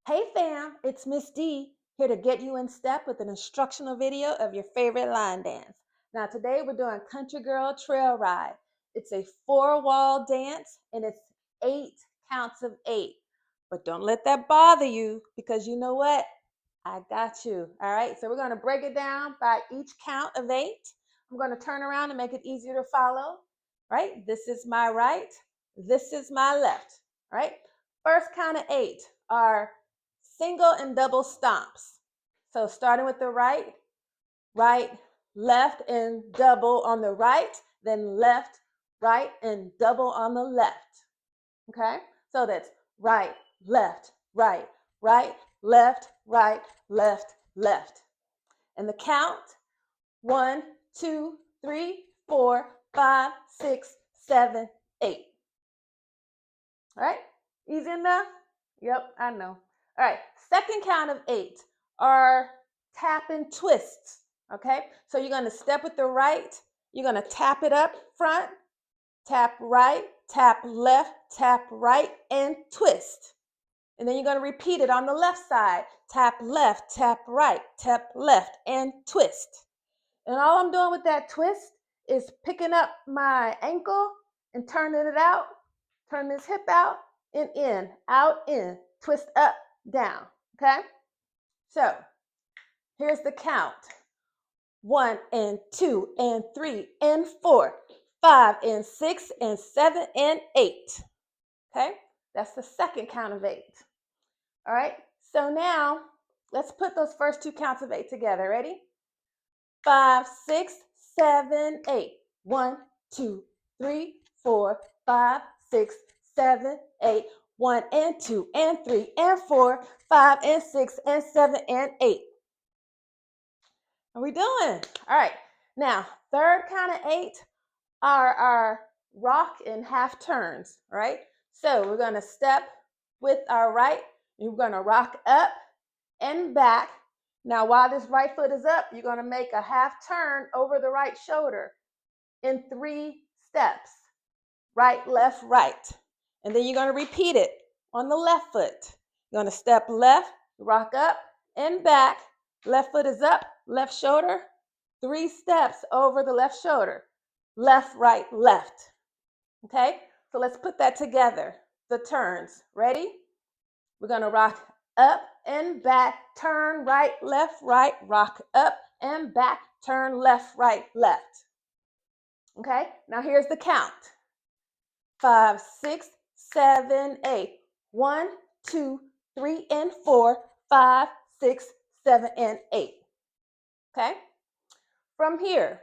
Hey fam, it's Miss D here to get you in step with an instructional video of your favorite line dance. Now today we're doing Country Girl Trail Ride. It's a 4-wall dance and it's 8 counts of 8. But don't let that bother you because you know what? I got you. All right, so we're going to break it down by each count of 8. I'm going to turn around and make it easier to follow. Right? This is my right. This is my left. All right? First count of 8 are single and double stomps. So starting with the right, right, left, and double on the right, then left, right, and double on the left. Okay? So that's right, left, right, right, left, right, left, left. And the count 1, 2, 3, 4, 5, 6, 7, 8. All right? Easy enough? Yep, I know. All right, second count of 8 are tap and twists. Okay, so you're going to step with the right, you're going to tap it up front, tap right, tap left, tap right, and twist. And then you're going to repeat it on the left side. Tap left, tap right, tap left, and twist. And all I'm doing with that twist is picking up my ankle and turning it out, turn this hip out and in, out, in, twist up, down. Okay? So here's the count. 1 and 2 and 3 and 4, 5 and 6 and 7 and 8. Okay? That's the second count of 8. All right? So now let's put those first 2 counts of 8 together. Ready? 5, 6, 7, 8. 1, 2, 3, 4, 5, 6, 7, 8. 1 and 2 and 3 and 4, 5 and 6 and 7 and 8. How we doing? All right. Now, third count of 8 are our rock and half turns, all right? So we're going to step with our right, and we're going to rock up and back. Now, while this right foot is up, you're going to make a half turn over the right shoulder in 3 steps. Right, left, right. And then you're going to repeat it on the left foot. You're going to step left, rock up and back. Left foot is up, left shoulder, 3 steps over the left shoulder. Left, right, left. Okay? So let's put that together. The turns. Ready? We're going to rock up and back, turn right, rock up and back, turn left, right, left. Okay? Now here's the count. 5, 6, 7, 8. 1, 2, 3, and 4, 5, 6, 7, and 8. Okay? From here,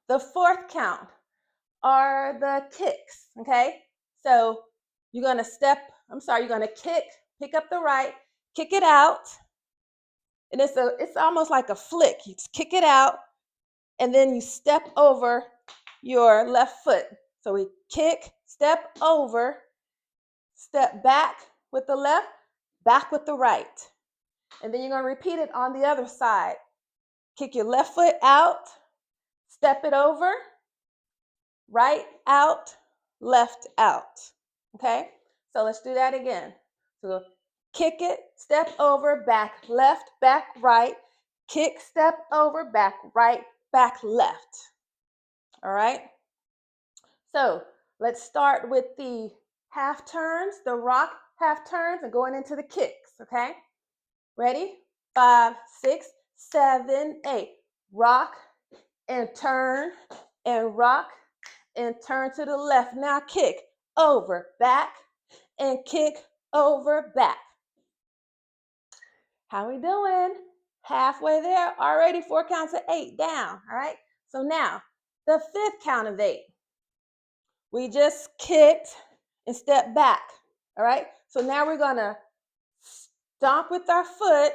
the fourth count are the kicks. Okay? So you're going to kick, pick up the right, kick it out, and it's almost like a flick. You just kick it out, and then you step over your left foot. So we kick, step over, step back with the left, back with the right. And then you're going to repeat it on the other side. Kick your left foot out, step it over, right out, left out. Okay? So let's do that again. So kick it, step over, back left, back right, kick, step over, back right, back left. All right? So let's start with the half turns, the rock half turns, and going into the kicks, okay? Ready? 5, 6, 7, 8. Rock and turn and rock and turn to the left. Now kick over, back, and kick over, back. How we doing? Halfway there, already 4 counts of 8 down, all right? So now, the 5th count of 8. We just kicked and stepped back, all right? So now we're gonna stomp with our foot,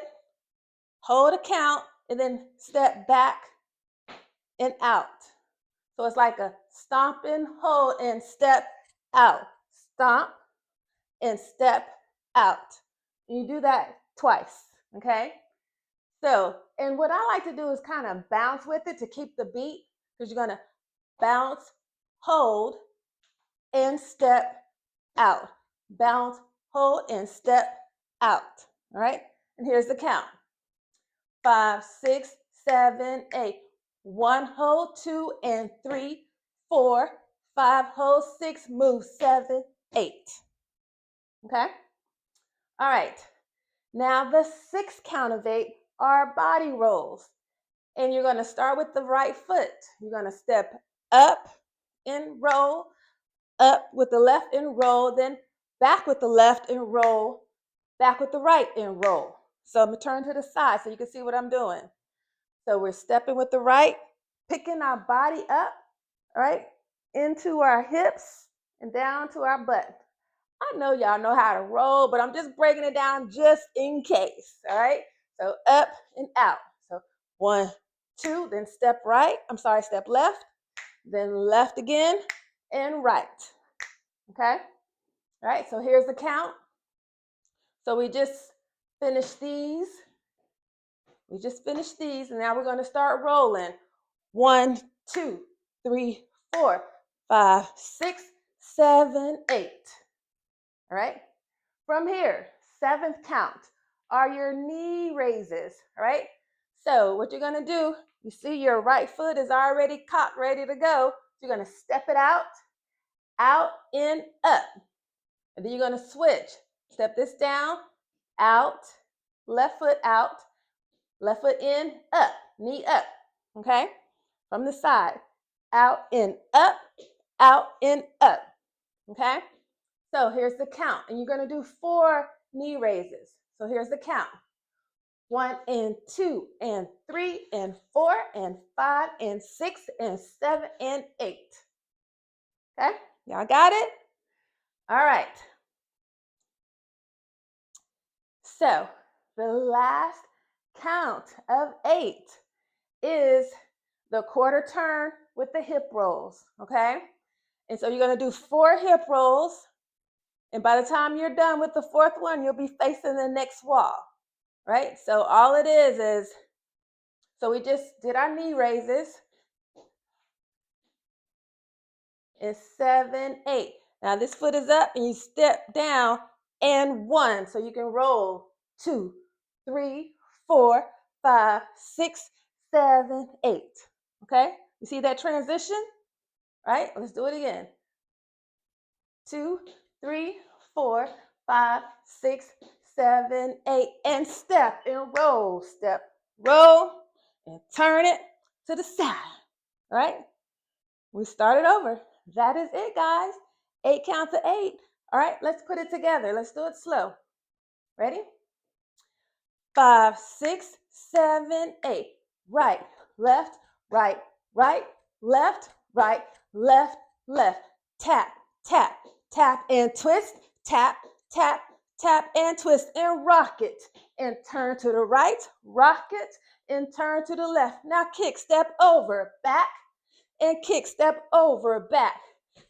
hold a count, and then step back and out. So it's like a stomp and hold and step out. Stomp and step out. And you do that twice, okay? So, and what I like to do is kind of bounce with it to keep the beat, because you're gonna bounce, hold, and step out. Bounce, hold, and step out. All right, and here's the count. 5, 6, 7, 8. 1, hold, 2, and 3, 4, 5, hold, 6, move, 7, 8. Okay? All right. Now the 6 count of 8 are body rolls. And you're going to start with the right foot. You're going to step up and roll, up with the left and roll, then back with the left and roll, back with the right and roll. So I'm going to turn to the side so you can see what I'm doing. So we're stepping with the right, picking our body up, right, into our hips and down to our butt. I know y'all know how to roll, but I'm just breaking it down just in case, all right? So up and out. So 1, 2, then step right. Step left, then left again, and right. Okay? All right, so here's the count. So we just finished these. And now we're going to start rolling. 1, 2, 3, 4, 5, 6, 7, 8. All right? From here, 7th count are your knee raises, all right? So what you're going to do, you see your right foot is already cocked, ready to go. So you're going to step it out, in, up. And then you're going to switch. Step this down, out, left foot out, left foot in, up, knee up, okay? From the side, out, in, up, okay? So here's the count, and you're going to do 4 knee raises. So here's the count. 1 and 2 and 3 and 4 and 5 and 6 and 7 and 8. Okay, y'all got it? All right. So the last count of 8 is the quarter turn with the hip rolls, okay? And so you're going to do 4 hip rolls, and by the time you're done with the 4th one, you'll be facing the next wall, right? So all it is, so we just did our knee raises. It's 7, 8. Now this foot is up and you step down and 1. So you can roll 2, 3, 4, 5, 6, 7, 8. Okay? You see that transition? Right? Let's do it again. 2, 3, 4, 5, 6, 7, 8. And step and roll. Step, roll, and turn it to the side. All right? We started over. That is it, guys. 8 counts of 8. All right, let's put it together. Let's do it slow. Ready? 5, 6, 7, 8. Right, left, right, left, right, left. Tap, tap, tap, and twist. Tap, tap, tap, and twist, and rock it. And turn to the right, rock it, and turn to the left. Now kick, step over, back, and kick, step over, back.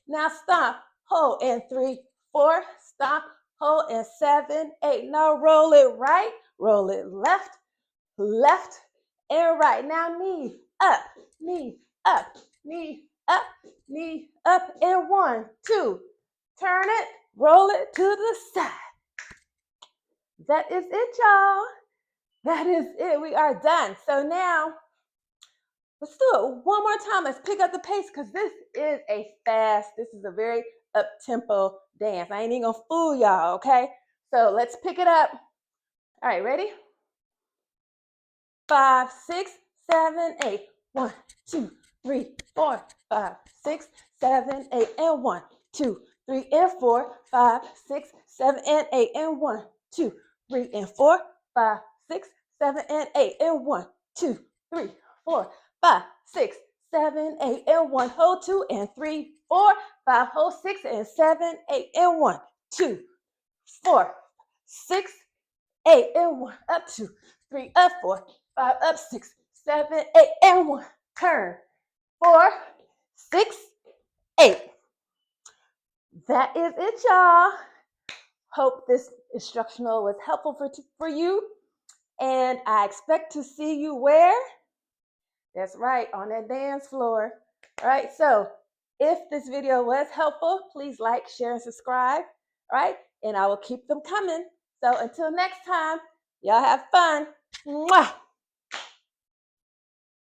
Now stop, hold, and 3, 4, stop, hold, and 7, 8. Now roll it right, roll it left, and right. Now knee up, knee up, knee up, knee up, and 1, 2. Turn it, roll it to the side. That is it, y'all. That is it. We are done. So now, let's do it one more time. Let's pick up the pace because this is a very up-tempo dance. I ain't even gonna fool y'all, okay? So let's pick it up. All right, ready? 5, 6, 7, 8. 1, 2, 3, 4, 5, 6, 7, 8. And 1, 2, 3, and 4, 5, 6, 7, and 8. And 1, 2, 3, and 4, 5, 6, 7, and 8. And 1, 2, 3, 4, 5, 6, 7, 8. And 1, hold 2 and 3, 4, 5, hold 6 and 7, 8. And 1, 2, 4, 6, 8. And 1, up 2, 3, up 4, 5, up 6, 7, 8. And 1, turn 4, 6, 8. That is it, y'all. Hope this instructional was helpful for you. And I expect to see you where? That's right, on that dance floor. All right, so if this video was helpful, please like, share, and subscribe. All right, and I will keep them coming. So until next time, y'all have fun. Mwah!